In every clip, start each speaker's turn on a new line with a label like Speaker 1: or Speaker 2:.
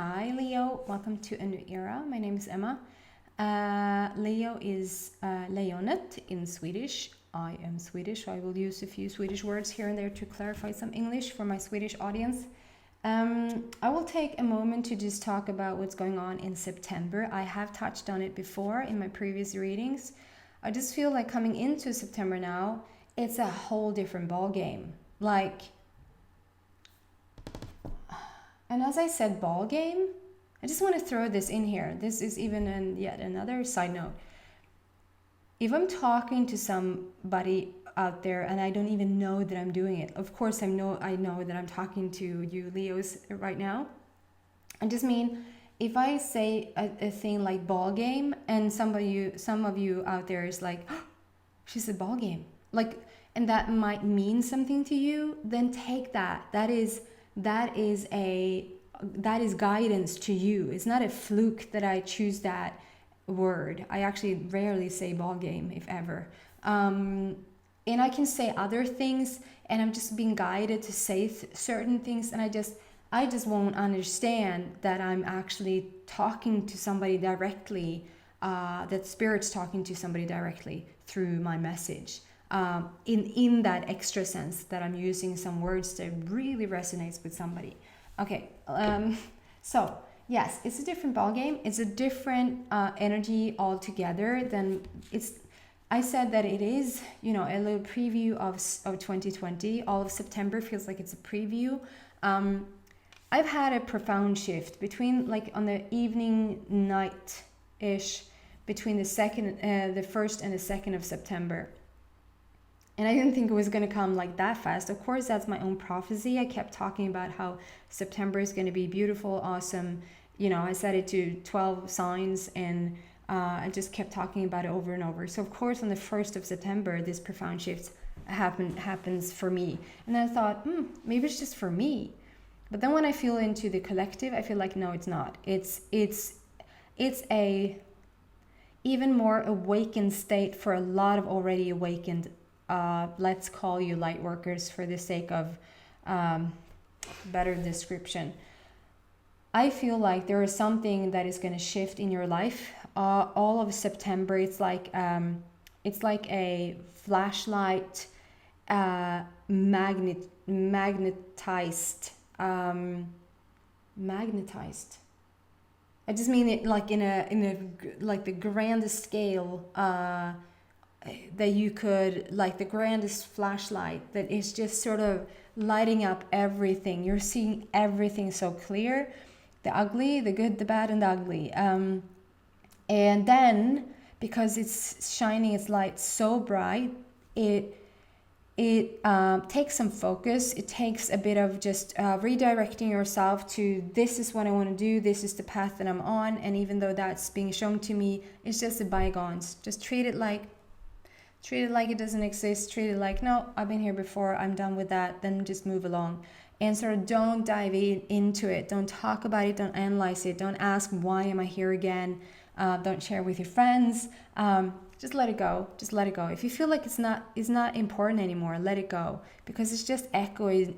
Speaker 1: Hi Leo, welcome to a new era. My name is Emma. Leo is Lejonet in Swedish. I am Swedish, so I will use a few Swedish words here and there to clarify some English for my Swedish audience. I will take a moment to just talk about what's going on in September. I have touched on it before in my previous readings. I just feel like coming into September now, it's a whole different ball game. And as I said, ball game, I just want to throw this in here. This is even yet another side note. If I'm talking to somebody out there and I don't even know that I'm doing it, of course I know that I'm talking to you Leos right now. I just mean, if I say a thing like ball game and some of you out there is like, oh, she said ball game, and that might mean something to you, then take that. That is guidance to you. It's not a fluke that I choose that word. I actually rarely say ball game, if ever. And I can say other things, and I'm just being guided to say certain things, and I just won't understand that I'm actually talking to somebody directly, that Spirit's talking to somebody directly through my message. In that extra sense that I'm using some words that really resonates with somebody. Okay, so yes, it's a different ball game. It's a different energy altogether than I said that it is, a little preview of 2020. All of September feels like it's a preview. I've had a profound shift between on the evening night-ish between the 1st and the 2nd of September. And I didn't think it was going to come like that fast. Of course, that's my own prophecy. I kept talking about how September is going to be beautiful, awesome. I set it to 12 signs, and I just kept talking about it over and over. So, of course, on the 1st of September, this profound shift happens for me. And then I thought, maybe it's just for me. But then when I feel into the collective, I feel like, no, it's not. It's a even more awakened state for a lot of already awakened let's call you light workers for the sake of better description. I feel like there is something that is going to shift in your life. All of September, it's like a flashlight, magnetized. I just mean it like in a like the grandest scale. That you could, like the grandest flashlight that is just sort of lighting up everything. You're seeing everything so clear, the ugly, the good, the bad, and the ugly. And then because it's shining its light so bright, it takes some focus. It takes a bit of just redirecting yourself to, this is what I want to do, this is the path that I'm on. And even though that's being shown to me, it's just the bygones. Just treat it like it doesn't exist. Treat it like, no, I've been here before, I'm done with that. Then just move along. And sort of don't dive into it. Don't talk about it. Don't analyze it. Don't ask, why am I here again? Don't share with your friends. Just let it go. Just let it go. If you feel like it's not important anymore, let it go. Because it's just echoing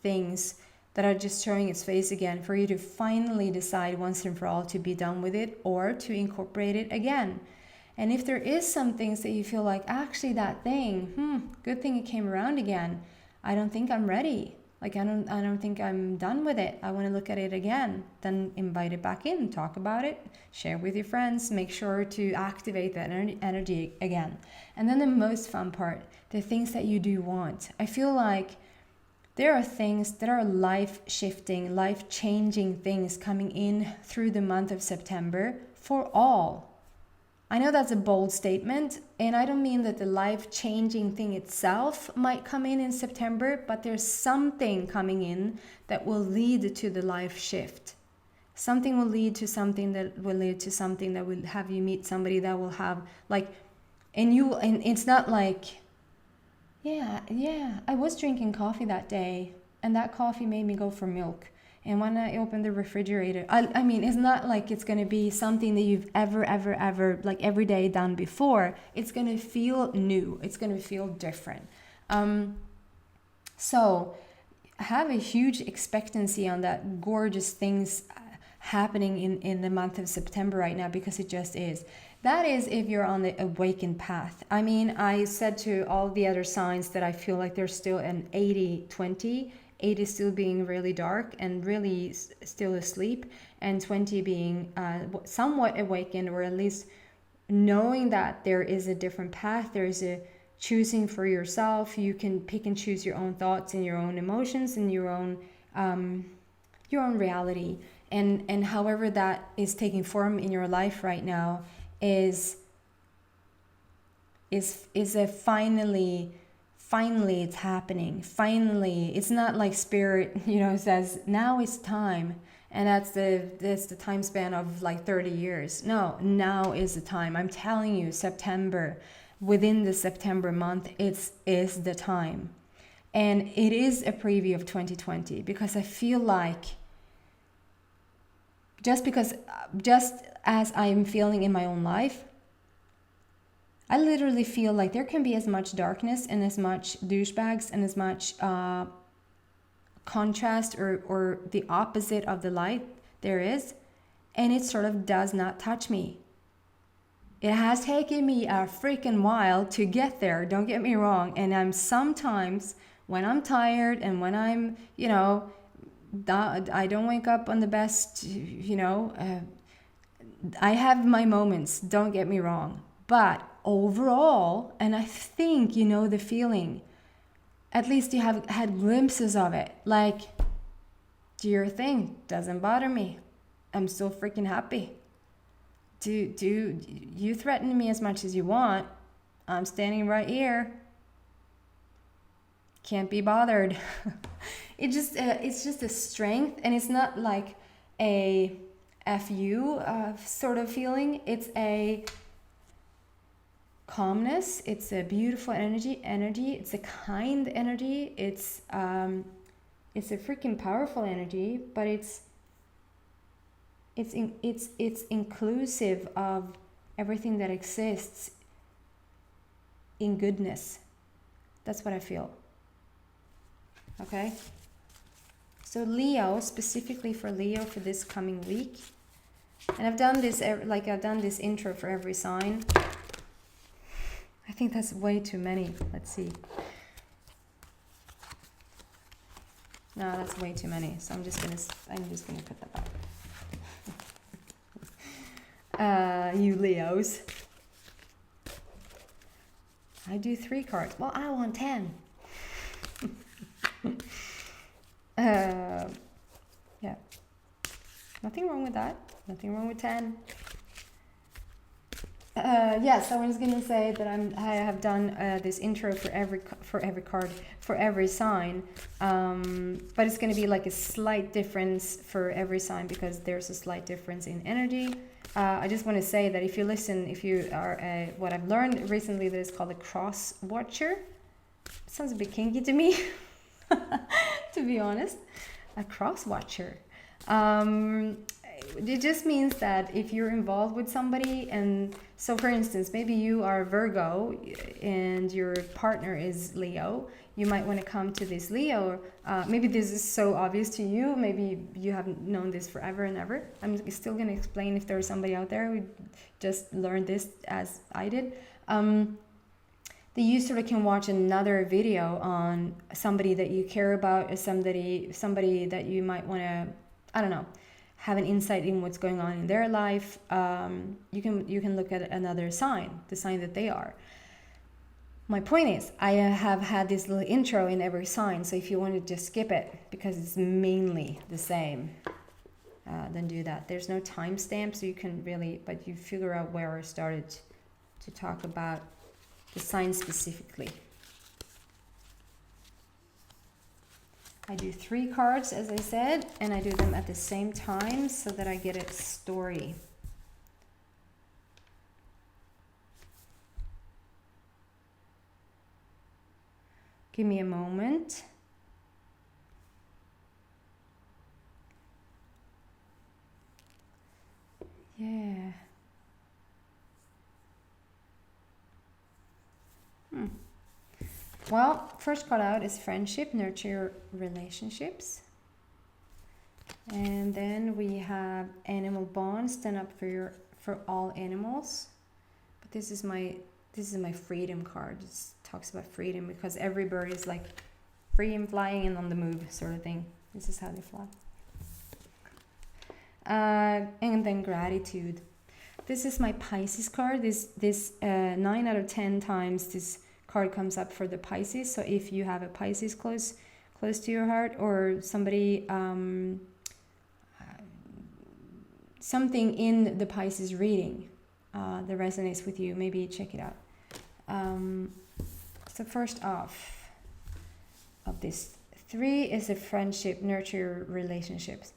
Speaker 1: things that are just showing its face again for you to finally decide once and for all to be done with it or to incorporate it again. And if there is some things that you feel like, actually that thing, good thing it came around again. I don't think I'm ready. I don't think I'm done with it. I want to look at it again. Then invite it back in, talk about it, share with your friends, make sure to activate that energy again. And then the most fun part, the things that you do want. I feel like there are things that are life-shifting, life-changing things coming in through the month of September for all. I know that's a bold statement, and I don't mean that the life-changing thing itself might come in September, but there's something coming in that will lead to the life shift. Something will lead to something that will lead to something that will have you meet somebody that will have and it's not like, I was drinking coffee that day, and that coffee made me go for milk. And when I open the refrigerator, I mean, it's not like it's going to be something that you've ever, like every day done before. It's going to feel new. It's going to feel different. So have a huge expectancy on that gorgeous things happening in the month of September right now, because it just is. That is if you're on the awakened path. I mean, I said to all the other signs that I feel like there's still an 80-20. 80 still being really dark and really still asleep, and 20 being somewhat awakened, or at least knowing that there is a different path. There is a choosing for yourself. You can pick and choose your own thoughts and your own emotions and your own reality. And however that is taking form in your life right now is a finally it's happening. Finally, it's not like spirit, says now it's time, and that's the time span of like 30 years. No, now is the time. I'm telling you, September, within the September month, is the time. And it is a preview of 2020, because I feel like just as I'm feeling in my own life, I literally feel like there can be as much darkness and as much douchebags and as much contrast or the opposite of the light there is, and it sort of does not touch me. It has taken me a freaking while to get there, don't get me wrong, and I'm sometimes, when I'm tired and when I'm, I don't wake up on the best, I have my moments, don't get me wrong. But overall, and I think the feeling, at least you have had glimpses of it, like, do your thing, doesn't bother me. I'm still freaking happy. Do you threaten me as much as you want. I'm standing right here. Can't be bothered. It's just a strength, and it's not like a fu sort of feeling. It's a calmness. It's a beautiful energy. It's a kind energy. It's a freaking powerful energy, but it's inclusive of everything that exists in goodness. That's what I feel. Okay? So Leo, specifically for Leo for this coming week. And I've done this intro for every sign. I think that's way too many. Let's see. No, that's way too many. So I'm just gonna put that back. You Leos. I do 3 cards. Well, I want 10. Yeah. Nothing wrong with that. Nothing wrong with 10. Yes, I was gonna say that I have done this intro for every card, for every sign, but it's gonna be like a slight difference for every sign, because there's a slight difference in energy. I just want to say that if you are what I've learned recently, that is called a cross watcher. It sounds a bit kinky to me, to be honest. A cross watcher. It just means that if you're involved with somebody, and so for instance, maybe you are Virgo and your partner is Leo, you might want to come to this Leo. Maybe this is so obvious to you. Maybe you haven't known this forever and ever. I'm still going to explain if there's somebody out there who just learned this as I did. That you sort of can watch another video on somebody that you care about, or somebody that you might want to, I don't know, have an insight in what's going on in their life. You can look at another sign, the sign that they are. My point is, I have had this little intro in every sign, so if you want to just skip it, because it's mainly the same, then do that. There's no timestamp, so you can really, but you figure out where I started to talk about the sign specifically. I do 3 cards, as I said, and I do them at the same time so that I get a story. Give me a moment. Yeah. Well, first card out is friendship, nurture relationships. And then we have animal bond, stand up for all animals. But this is my freedom card. It talks about freedom because every bird is like free and flying and on the move sort of thing. This is how they fly. And then gratitude. This is my Pisces card. This 9 out of 10 times this card comes up for the Pisces. So if you have a Pisces close to your heart, or somebody something in the Pisces reading that resonates with you, maybe check it out. So first off of this 3 is a friendship, nurture relationships.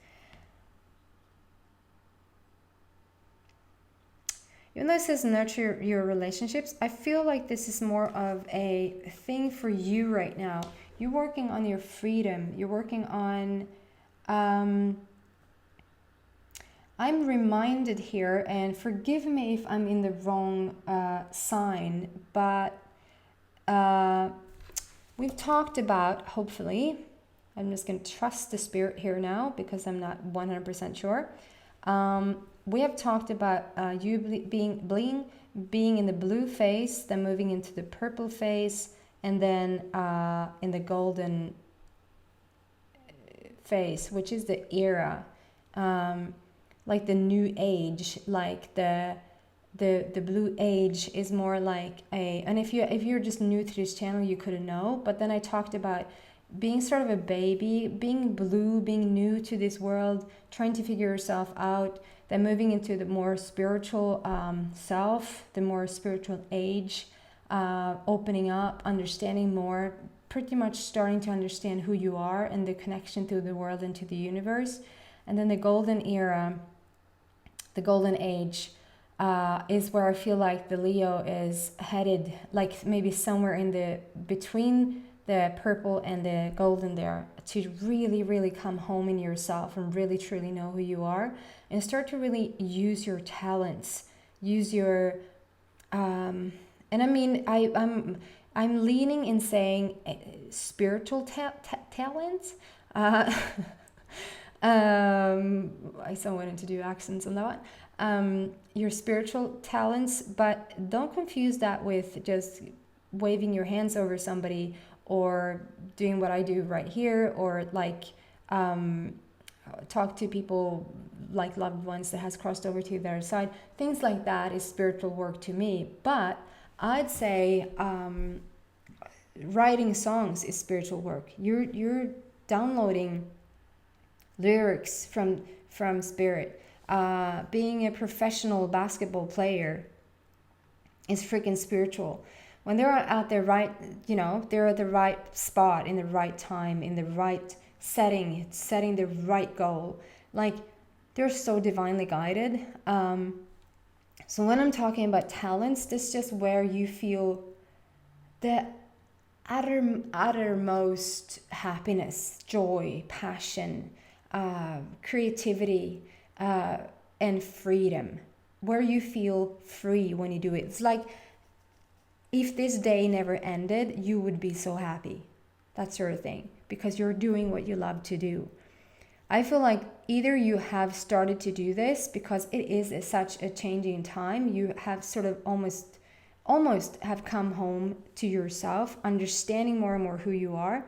Speaker 1: Even though it says nurture your relationships, I feel like this is more of a thing for you right now. You're working on your freedom. You're working on... I'm reminded here, and forgive me if I'm in the wrong sign, but we've talked about, hopefully, I'm just going to trust the spirit here now because I'm not 100% sure. We have talked about you being in the blue phase, then moving into the purple phase, and then in the golden phase, which is the era, like the new age, like the blue age is more like a, and if you're just new to this channel, you couldn't know, but then I talked about being sort of a baby, being blue, being new to this world, trying to figure yourself out, then moving into the more spiritual self, the more spiritual age, opening up, understanding more, pretty much starting to understand who you are and the connection to the world and to the universe. And then the golden era, the golden age, is where I feel like the Leo is headed, like maybe somewhere in the between the purple and the golden there, to really, really come home in yourself and really truly know who you are and start to really use your talents, use your, and I mean, I'm leaning in saying spiritual talents. I so wanted to do accents on that one. Your spiritual talents, but don't confuse that with just waving your hands over somebody or doing what I do right here, or like talk to people like loved ones that has crossed over to the other side. Things like that is spiritual work to me. But I'd say writing songs is spiritual work. You're downloading lyrics from spirit. Being a professional basketball player is freaking spiritual. When they're at the right, they're at the right spot, in the right time, in the right setting the right goal. Like, they're so divinely guided. So when I'm talking about talents, this is just where you feel the uttermost happiness, joy, passion, creativity, and freedom, where you feel free when you do it. It's like if this day never ended, you would be so happy, that sort of thing, because you're doing what you love to do. I feel like either you have started to do this because it is such a changing time, you have sort of almost have come home to yourself, understanding more and more who you are,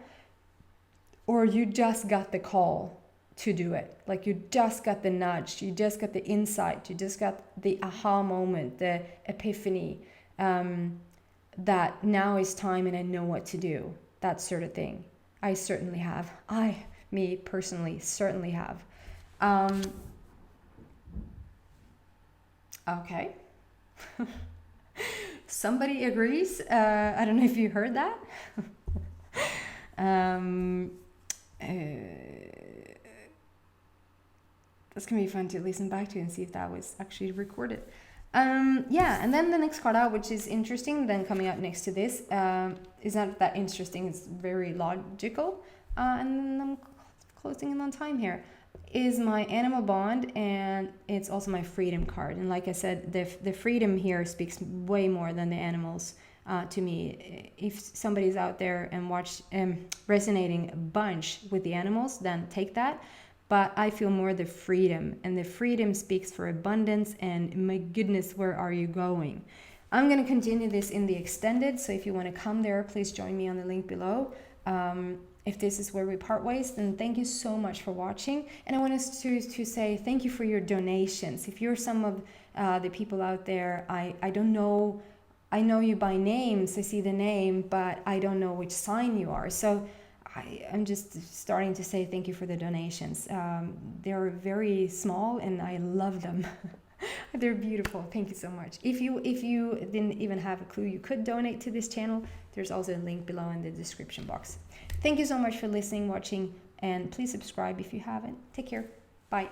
Speaker 1: or you just got the call to do it. Like, you just got the nudge, you just got the insight, you just got the aha moment, the epiphany, that now is time and I know what to do, that sort of thing. I certainly have. Me personally, certainly have. Okay. Somebody agrees. I don't know if you heard that. That's gonna be fun to listen back to and see if that was actually recorded. And then the next card out, which is interesting, then coming out next to this, is not that interesting, it's very logical, and I'm closing in on time here, is my animal bond, and it's also my freedom card. And like I said, the freedom here speaks way more than the animals. to me. If somebody's out there and resonating a bunch with the animals, then take that. But I feel more the freedom, and the freedom speaks for abundance, and my goodness, where are you going? I'm going to continue this in the extended, so if you want to come there, please join me on the link below. If this is where we part ways, then thank you so much for watching. And I want us to say thank you for your donations. If you're some of the people out there, I don't know, I know you by names, I see the name, but I don't know which sign you are. So I'm just starting to say thank you for the donations. They're very small and I love them. They're beautiful. Thank you so much. If you didn't even have a clue you could donate to this channel, there's also a link below in the description box. Thank you so much for listening, watching, and please subscribe if you haven't. Take care. Bye.